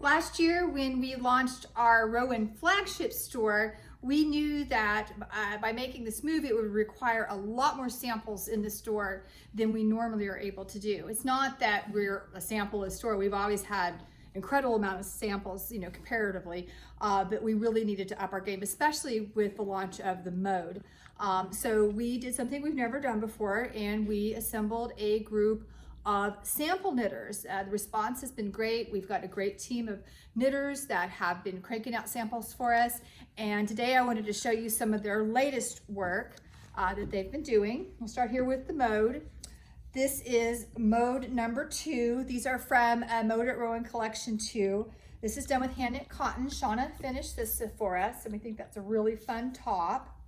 Last year when we launched our Rowan flagship store, we knew that by making this move, it would require a lot more samples in the store than we normally are able to do. It's not that we're a sample store. We've always had incredible amount of samples, comparatively, but we really needed to up our game, especially with the launch of the Mode. So we did something we've never done before, and we assembled a group of sample knitters. The response has been great. We've got a great team of knitters that have been cranking out samples for us. And today I wanted to show you some of their latest work that they've been doing. We'll start here with the Mode. This is Mode number 2. These are from Mode at Rowan Collection 2. This is done with hand knit cotton. Shauna finished this for us, and we think that's a really fun top.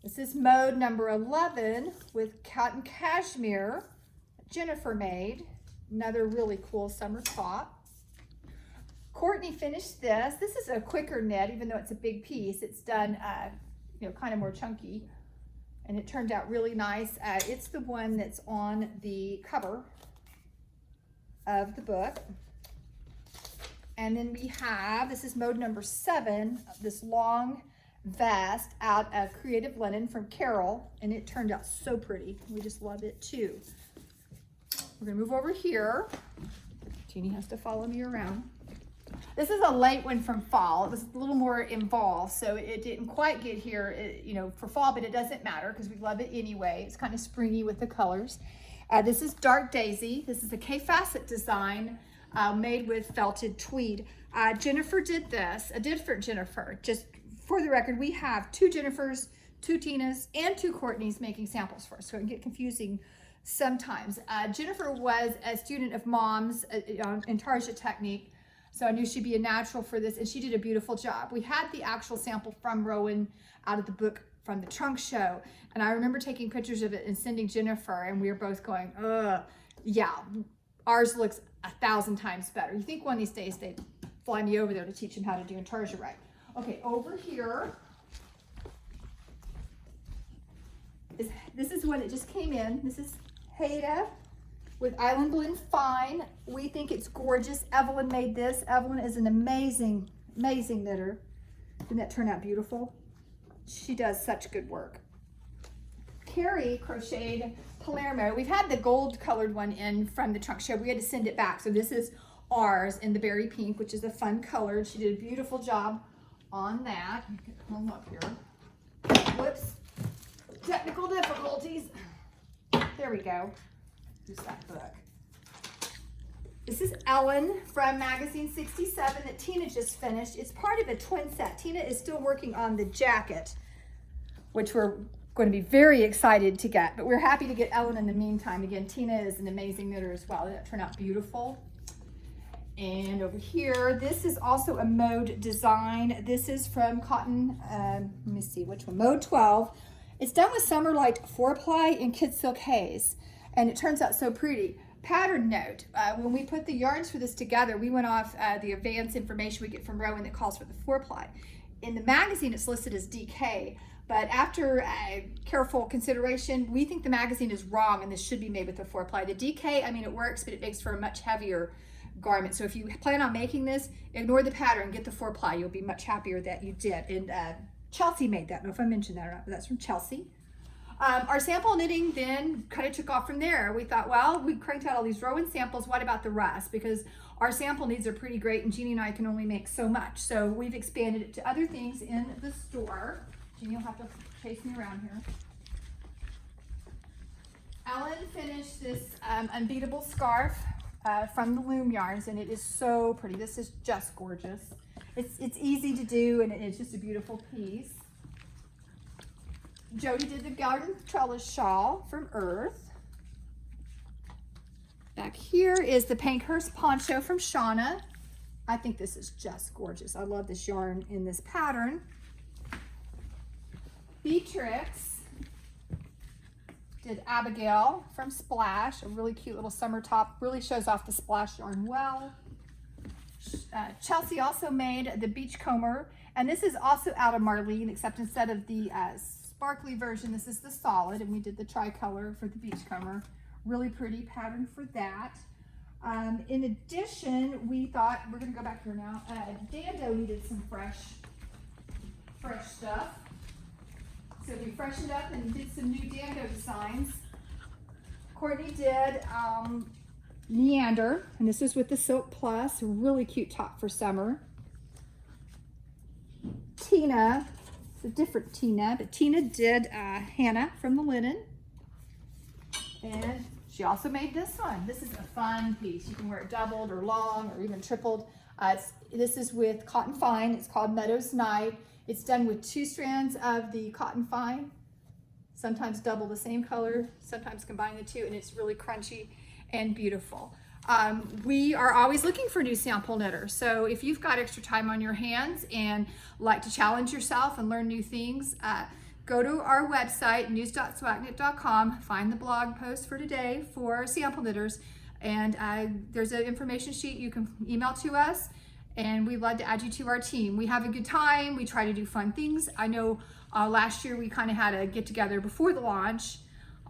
This is Mode number 11 with cotton cashmere. Jennifer made another really cool summer top. Courtney finished this. This is a quicker knit, even though it's a big piece. It's done, kind of more chunky, and it turned out really nice. It's the one that's on the cover of the book. And then we have, this is Mode number 7, this long vest out of Creative Linen from Carol, and it turned out so pretty. We just love it too. We're gonna move over here. Jeannie has to follow me around. This is a late one from fall. It was a little more involved, so it didn't quite get here, for fall, but it doesn't matter because we love it anyway. It's kind of springy with the colors. This is Dark Daisy. This is a K-Facet design made with felted tweed. Jennifer did this, a different Jennifer. Just for the record, we have 2 Jennifers, 2 Tinas, and 2 Courtneys making samples for us, so it can get confusing sometimes. Jennifer was a student of Mom's in Tarja Technique, so I knew she'd be a natural for this, and she did a beautiful job. We had the actual sample from Rowan out of the book from the trunk show, and I remember taking pictures of it and sending Jennifer, and we were both going, yeah, ours looks 1,000 times better. You think one of these days they'd fly me over there to teach them how to do Intarsia right. Okay, over here, this is one that just came in. This is Haida with Island Blend Fine. We think it's gorgeous. Evelyn made this. Evelyn is an amazing, amazing knitter. Didn't that turn out beautiful? She does such good work. Carrie crocheted Palermo. We've had the gold colored one in from the trunk show. We had to send it back. So this is ours in the berry pink, which is a fun color. She did a beautiful job on that. Get home up here. Whoops. Technical difficulties. There we go. Use that book. This is Ellen from Magazine 67 that Tina just finished. It's part of a twin set. Tina is still working on the jacket, which we're going to be very excited to get, but we're happy to get Ellen in the meantime. Again, Tina is an amazing knitter as well. That turned out beautiful. And over here, this is also a Mode design. This is from Cotton, let me see which one, Mode 12. It's done with Summer Light 4-ply and Kid Silk Haze, and it turns out so pretty. Pattern note, when we put the yarns for this together, we went off the advanced information we get from Rowan that calls for the 4-ply. In the magazine, it's listed as DK, but after careful consideration, we think the magazine is wrong and this should be made with the 4-ply. The DK, I mean, it works, but it makes for a much heavier garment. So if you plan on making this, ignore the pattern, get the 4-ply. You'll be much happier that you did. And Chelsea made that. I don't know if I mentioned that or not, but that's from Chelsea. Our sample knitting then kind of took off from there. We thought, well, we cranked out all these Rowan samples. What about the rest? Because our sample needs are pretty great, and Jeannie and I can only make so much. So we've expanded it to other things in the store. Jeannie will have to chase me around here. Ellen finished this unbeatable scarf from the Loom Yarns, and it is so pretty. This is just gorgeous. It's easy to do, and it's just a beautiful piece. Jody did the garden trellis shawl from Earth. Back here is the Pankhurst poncho from Shauna. I think this is just gorgeous. I love this yarn in this pattern. Beatrix did Abigail from Splash, a really cute little summer top. Really shows off the Splash yarn well. Chelsea also made the Beachcomber, and this is also out of Marlene, except instead of the sparkly version, this is the solid, and we did the tricolor for the Beachcomber. Really pretty pattern for that. In addition, we thought, we're gonna go back here now, Dando needed some fresh stuff. So we freshened up and did some new Dando designs. Courtney did Neander, and this is with the Silk Plus, a really cute top for summer. Tina, it's a different Tina, but Tina did Hannah from the Linen. And she also made this one. This is a fun piece. You can wear it doubled or long or even tripled. This is with cotton fine. It's called Meadows Night. It's done with 2 strands of the cotton fine, sometimes double the same color, sometimes combine the 2, and it's really crunchy and beautiful. We are always looking for new sample knitters. So if you've got extra time on your hands and like to challenge yourself and learn new things, go to our website, news.swacknit.com, find the blog post for today for sample knitters, and there's an information sheet you can email to us, and we'd love to add you to our team. We have a good time. We try to do fun things. I know last year we kind of had a get together before the launch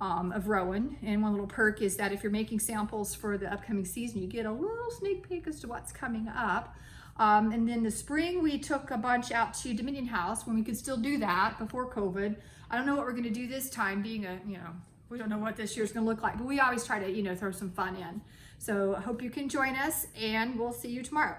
of Rowan, and one little perk is that if you're making samples for the upcoming season, you get a little sneak peek as to what's coming up. And then the spring, we took a bunch out to Dominion House when we could still do that before COVID. I don't know what we're gonna do this time, being we don't know what this year's gonna look like, but we always try to, throw some fun in. So I hope you can join us, and we'll see you tomorrow.